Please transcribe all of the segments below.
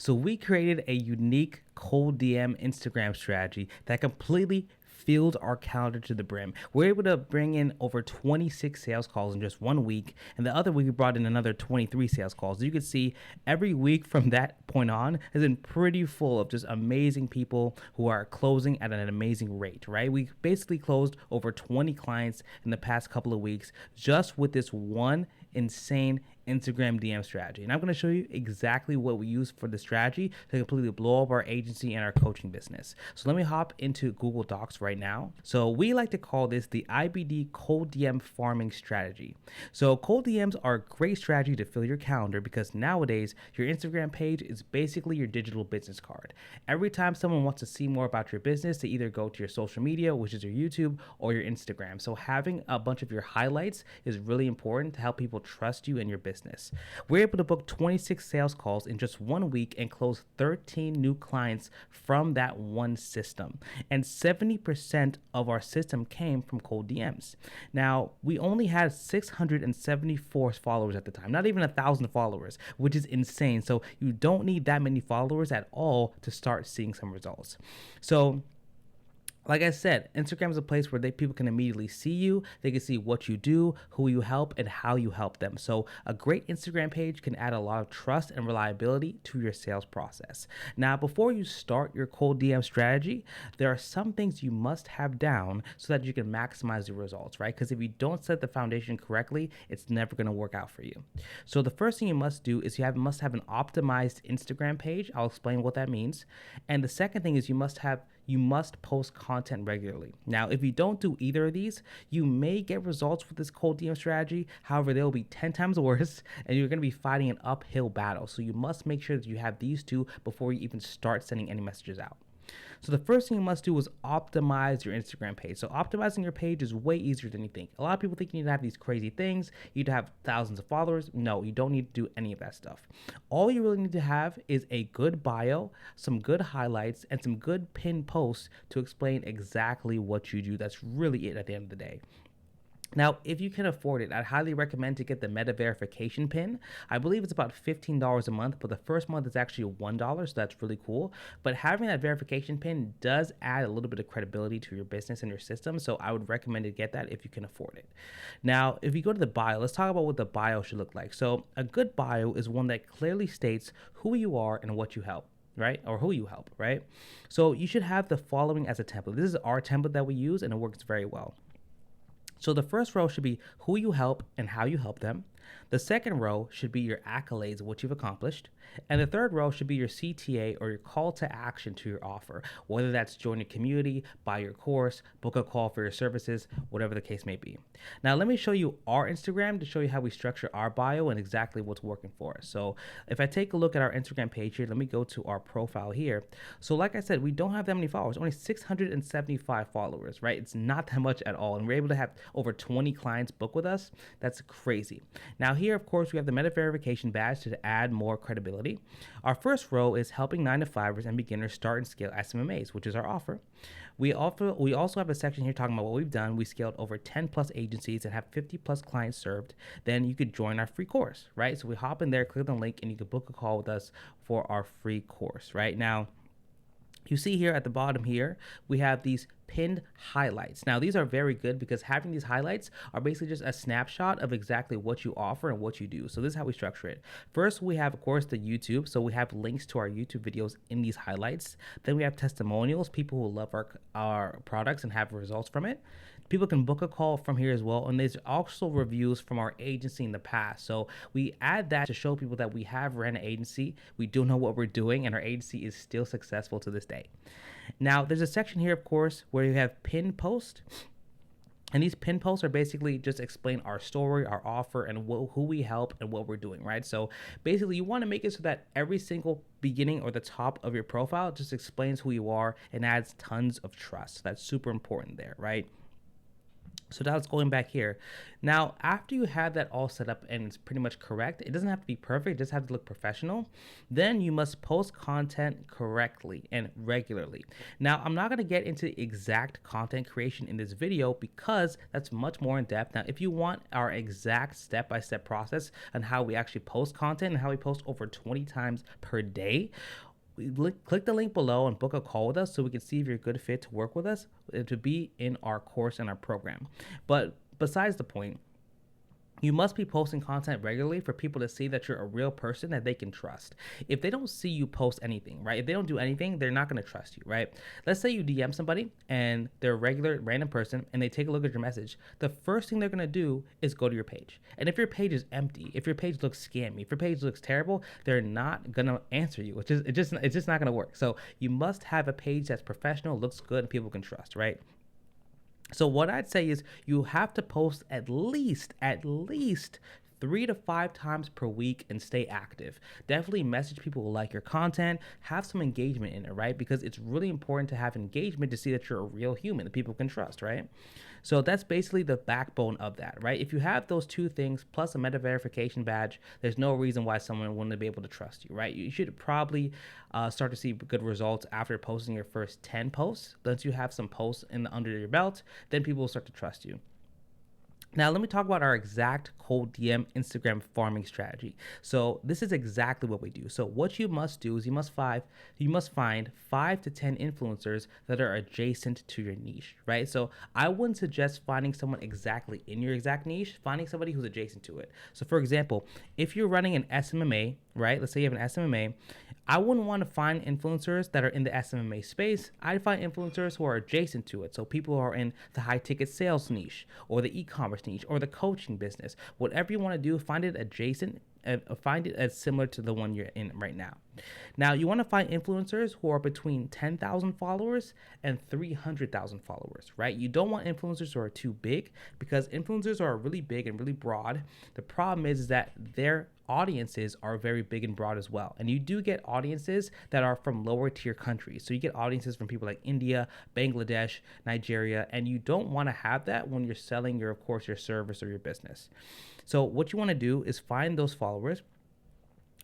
So we created a unique cold DM Instagram strategy that completely filled our calendar to the brim. We're able to bring in over 26 sales calls in just 1 week, and the other week we brought in another 23 sales calls. You can see every week from that point on has been pretty full of just amazing people who are closing at an amazing rate, right? We basically closed over 20 clients in the past couple of weeks just with this one insane Instagram DM strategy. And I'm going to show you exactly what we use for the strategy to completely blow up our agency and our coaching business. So let me hop into Google Docs right now. So we like to call this the IBD cold DM farming strategy. So cold DMs are a great strategy to fill your calendar because nowadays your Instagram page is basically your digital business card. Every time someone wants to see more about your business, they either go to your social media, which is your YouTube, or your Instagram. So having a bunch of your highlights is really important to help people trust you and your business. We're able to book 26 sales calls in just 1 week and close 13 new clients from that one system. And 70% of our system came from cold DMs. Now, we only had 674 followers at the time, not even 1,000 followers, which is insane. So you don't need that many followers at all to start seeing some results. So like I said, Instagram is a place where people can immediately see you. They can see what you do, who you help, and how you help them. So a great Instagram page can add a lot of trust and reliability to your sales process. Now, before you start your cold DM strategy, there are some things you must have down so that you can maximize your results, right? Because if you don't set the foundation correctly, it's never going to work out for you. So the first thing you must do is must have an optimized Instagram page. I'll explain what that means. And the second thing is you must post content regularly. Now, if you don't do either of these, you may get results with this cold DM strategy. However, they'll be 10 times worse and you're going to be fighting an uphill battle. So you must make sure that you have these two before you even start sending any messages out. So the first thing you must do is optimize your Instagram page. So optimizing your page is way easier than you think. A lot of people think you need to have these crazy things. You need to have thousands of followers. No, you don't need to do any of that stuff. All you really need to have is a good bio, some good highlights, and some good pinned posts to explain exactly what you do. That's really it at the end of the day. Now, if you can afford it, I'd highly recommend to get the meta verification pin. I believe it's about $15 a month, but the first month is actually $1, so that's really cool. But having that verification pin does add a little bit of credibility to your business and your system, so I would recommend to get that if you can afford it. Now, if you go to the bio, let's talk about what the bio should look like. So a good bio is one that clearly states who you are and what you help, right? Or who you help, right? So you should have the following as a template. This is our template that we use, and it works very well. So the first row should be who you help and how you help them. The second row should be your accolades, what you've accomplished. And the third row should be your CTA or your call to action to your offer, whether that's join your community, buy your course, book a call for your services, whatever the case may be. Now, let me show you our Instagram to show you how we structure our bio and exactly what's working for us. So if I take a look at our Instagram page here, let me go to our profile here. So like I said, we don't have that many followers, only 675 followers, right? It's not that much at all. And we're able to have over 20 clients book with us. That's crazy. Now here, of course, we have the meta verification badge to add more credibility. Our first row is helping 9-to-5ers and beginners start and scale SMMAs, which is our offer. We also have a section here talking about what we've done. We scaled over 10 plus agencies and have 50 plus clients served. Then you could join our free course, right? So we hop in there, click the link, and you can book a call with us for our free course, right? Now, you see here at the bottom here, we have these pinned highlights. Now, these are very good because having these highlights are basically just a snapshot of exactly what you offer and what you do. So this is how we structure it. First, we have, of course, the YouTube. So we have links to our YouTube videos in these highlights. Then we have testimonials, people who love our products and have results from it. People can book a call from here as well. And there's also reviews from our agency in the past. So we add that to show people that we have ran an agency, we do know what we're doing, and our agency is still successful to this day. Now, there's a section here, of course, where you have pinned posts. And these pin posts are basically just explain our story, our offer, and who we help and what we're doing, right? So basically, you want to make it so that every single beginning or the top of your profile just explains who you are and adds tons of trust. That's super important there, right? So now it's going back here. Now, after you have that all set up and it's pretty much correct, it doesn't have to be perfect, it just have to look professional. Then you must post content correctly and regularly. Now, I'm not going to get into exact content creation in this video because that's much more in depth. Now, if you want our exact step-by-step process on how we actually post content and how we post over 20 times per day, click the link below and book a call with us so we can see if you're a good fit to work with us to be in our course and our program. But besides the point, you must be posting content regularly for people to see that you're a real person that they can trust. If they don't see you post anything, right? If they don't do anything, they're not going to trust you, right? Let's say you DM somebody and they're a regular random person and they take a look at your message. The first thing they're going to do is go to your page. And if your page is empty, if your page looks scammy, if your page looks terrible, they're not going to answer you, which is it's just not going to work. So you must have a page that's professional, looks good, and people can trust, right? So what I'd say is you have to post at least 3 to 5 times per week and stay active. Definitely message people who like your content, have some engagement in it, right? Because it's really important to have engagement to see that you're a real human that people can trust, right? So that's basically the backbone of that, right? If you have those two things plus a meta verification badge, there's no reason why someone wouldn't be able to trust you, right? You should probably start to see good results after posting your first 10 posts. Once you have some posts under your belt, then people will start to trust you. Now, let me talk about our exact cold DM Instagram farming strategy. So this is exactly what we do. So what you must do is you must find 5 to 10 influencers that are adjacent to your niche, right? So I wouldn't suggest finding someone exactly in your exact niche, finding somebody who's adjacent to it. So for example, if you're running an SMMA, right? Let's say you have an SMMA. I wouldn't want to find influencers that are in the SMMA space. I'd find influencers who are adjacent to it. So people who are in the high ticket sales niche or the e-commerce niche or the coaching business. Whatever you want to do, find it adjacent and find it as similar to the one you're in right now. Now, you want to find influencers who are between 10,000 followers and 300,000 followers, right? You don't want influencers who are too big because influencers are really big and really broad. The problem is that their audiences are very big and broad as well. And you do get audiences that are from lower tier countries. So you get audiences from people like India, Bangladesh, Nigeria, and you don't want to have that when you're selling your service or your business. So what you want to do is find those followers.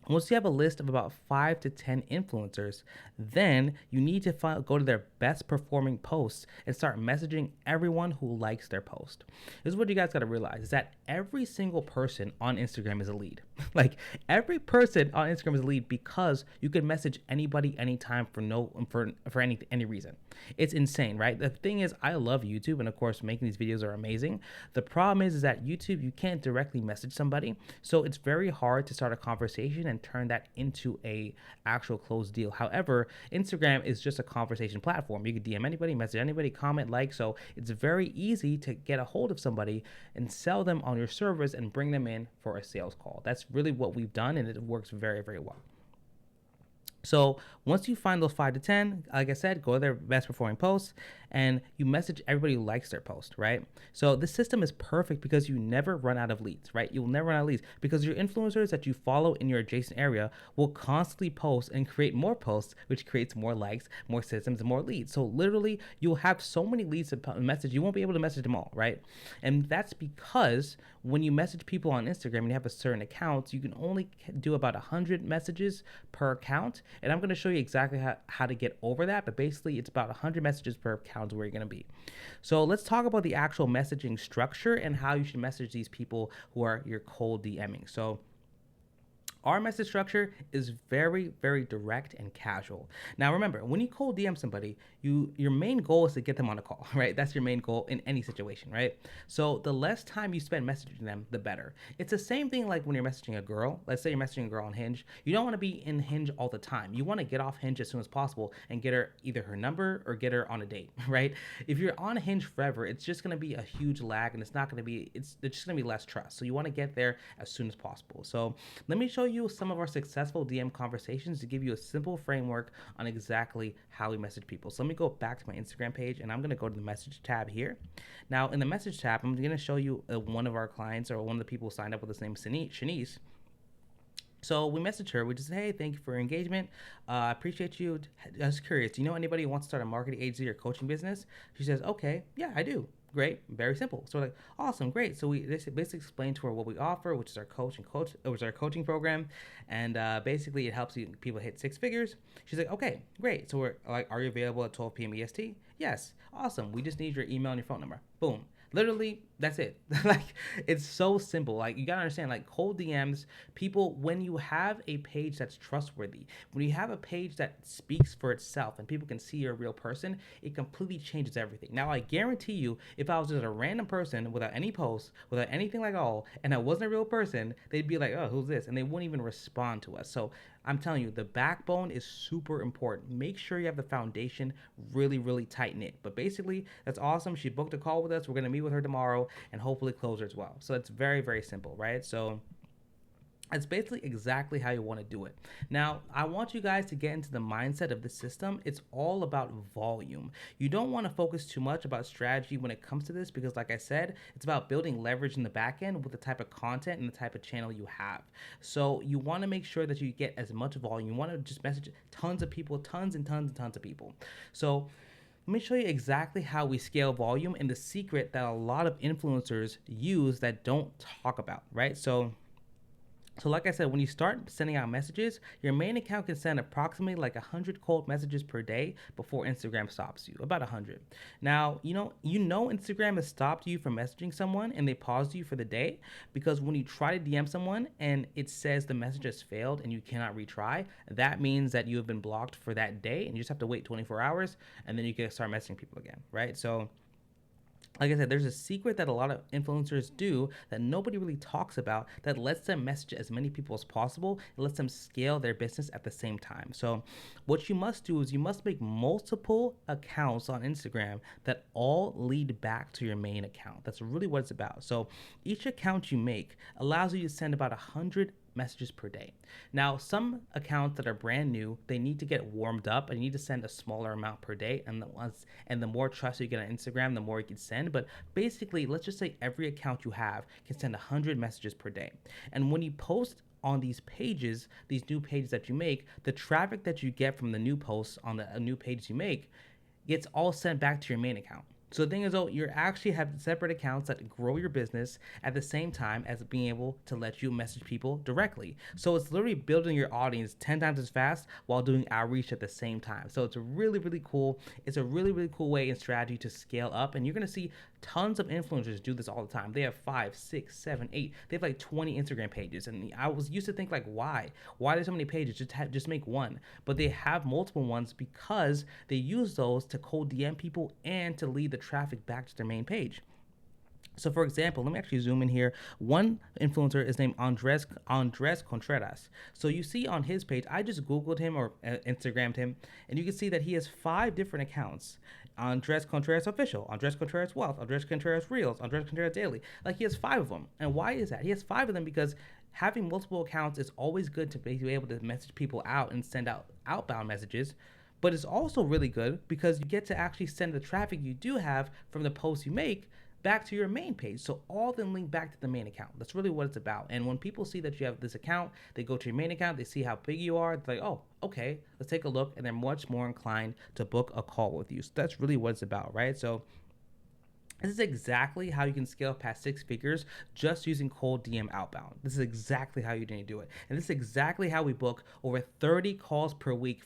Once you have a list of about 5 to 10 influencers, then you need to go to their best performing posts and start messaging everyone who likes their post. This is what you guys got to realize is that every single person on Instagram is a lead. Like every person on Instagram is a lead because you can message anybody anytime for any reason. It's insane, right? The thing is, I love YouTube, and of course making these videos are amazing. The problem is that YouTube, you can't directly message somebody, so it's very hard to start a conversation and turn that into a actual closed deal. However, Instagram is just a conversation platform. You can DM anybody, message anybody, comment, like, so it's very easy to get a hold of somebody and sell them on your service and bring them in for a sales call. That's really what we've done, and it works very, very well. So once you find those 5 to 10, like I said, go to their best performing posts and you message everybody who likes their post, right? So this system is perfect because you never run out of leads, right? You'll never run out of leads because your influencers that you follow in your adjacent area will constantly post and create more posts, which creates more likes, more systems, and more leads. So literally you'll have so many leads to message, you won't be able to message them all, right? And that's because when you message people on Instagram and you have a certain account, you can only do about 100 messages per account. And I'm going to show you exactly how to get over that. But basically, it's about 100 messages per account where you're going to be. So let's talk about the actual messaging structure and how you should message these people who are your cold DMing. So our message structure is very, very direct and casual. Now, remember, when you cold DM somebody, your main goal is to get them on a call, right? That's your main goal in any situation, right? So the less time you spend messaging them, the better. It's the same thing like when you're messaging a girl. Let's say you're messaging a girl on Hinge. You don't want to be in Hinge all the time. You want to get off Hinge as soon as possible and get her either her number or get her on a date, right? If you're on Hinge forever, it's just going to be a huge lag and it's just going to be less trust. So you want to get there as soon as possible. So let me show you some of our successful DM conversations to give you a simple framework on exactly how we message people. So let me go back to my Instagram page and I'm going to go to the message tab here. Now in the message tab, I'm going to show you one of our clients or one of the people who signed up with this name, Shanice. So we messaged her. We just said, hey, thank you for your engagement. I appreciate you. I was curious, do you know anybody who wants to start a marketing agency or coaching business? She says, okay, yeah, I do. Great, very simple. So we're like, awesome, great. So we basically explain to her what we offer, which is our which is our coaching program, and basically it helps people hit six figures. She's like, okay, great. So we're like, are you available at 12 p.m. EST? Yes, awesome. We just need your email and your phone number. Boom. Literally, that's it. Like, it's so simple. Like, you gotta understand, like, cold DMs, people, when you have a page that's trustworthy, when you have a page that speaks for itself and people can see you're a real person, it completely changes everything. Now, I guarantee you, if I was just a random person without any posts, without anything like all, and I wasn't a real person, they'd be like, oh, who's this? And they wouldn't even respond to us. So I'm telling you, the backbone is super important. Make sure you have the foundation really, really tight knit. But basically, that's awesome. She booked a call with us. We're gonna meet with her tomorrow and hopefully close her as well. So it's very, very simple, right? So it's basically exactly how you want to do it. Now, I want you guys to get into the mindset of the system. It's all about volume. You don't want to focus too much about strategy when it comes to this because, like I said, it's about building leverage in the back end with the type of content and the type of channel you have. So you want to make sure that you get as much volume. You want to just message tons of people, tons and tons and tons of people. So let me show you exactly how we scale volume and the secret that a lot of influencers use that don't talk about, right? So like I said, when you start sending out messages, your main account can send approximately like 100 cold messages per day before Instagram stops you, about 100. Now, you know Instagram has stopped you from messaging someone and they paused you for the day because when you try to DM someone and it says the message has failed and you cannot retry, that means that you have been blocked for that day and you just have to wait 24 hours and then you can start messaging people again, right? So like I said, there's a secret that a lot of influencers do that nobody really talks about that lets them message as many people as possible. It lets them scale their business at the same time. So, what you must do is you must make multiple accounts on Instagram that all lead back to your main account. That's really what it's about. So, each account you make allows you to send about 100 messages per day. Now, some accounts that are brand new, they need to get warmed up and you need to send a smaller amount per day. And the more trust you get on Instagram, the more you can send. But basically, let's just say every account you have can send 100 messages per day. And when you post on these pages, these new pages that you make, the traffic that you get from the new posts on the new pages you make gets all sent back to your main account. So the thing is, though, you actually have separate accounts that grow your business at the same time as being able to let you message people directly. So it's literally building your audience 10 times as fast while doing outreach at the same time. So it's a really, really cool. It's a really, really cool way and strategy to scale up. And you're gonna see tons of influencers do this all the time. They have 5, 6, 7, 8. They have like 20 Instagram pages. And I was used to think like, why? Why there's so many pages? Just make one. But they have multiple ones because they use those to cold DM people and to lead the traffic back to their main page. So for example, let me actually zoom in here. One influencer is named Andres Contreras. So you see on his page, I just Googled him or Instagrammed him, and you can see that he has 5 different accounts. Andres Contreras Official, Andres Contreras Wealth, Andres Contreras Reels, Andres Contreras Daily. Like he has 5 of them. And why is that? He has 5 of them because having multiple accounts is always good to be able to message people out and send out outbound messages. But it's also really good because you get to actually send the traffic you do have from the posts you make back to your main page. So all of them link back to the main account. That's really what it's about. And when people see that you have this account, they go to your main account, they see how big you are, they're like, oh, okay, let's take a look. And they're much more inclined to book a call with you. So that's really what it's about, right? So this is exactly how you can scale past 6 figures just using cold DM outbound. This is exactly how you need to do it. And this is exactly how we book over 30 calls per week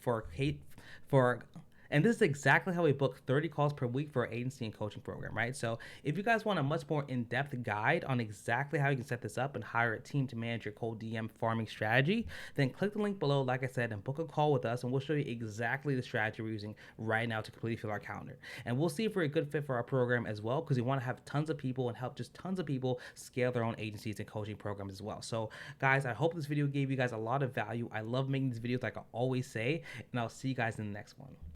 and this is exactly how we book 30 calls per week for our agency and coaching program, right? So if you guys want a much more in-depth guide on exactly how you can set this up and hire a team to manage your cold DM farming strategy, then click the link below, like I said, and book a call with us, and we'll show you exactly the strategy we're using right now to completely fill our calendar. And we'll see if we're a good fit for our program as well, because we want to have tons of people and help just tons of people scale their own agencies and coaching programs as well. So guys, I hope this video gave you guys a lot of value. I love making these videos like I always say, and I'll see you guys in the next one.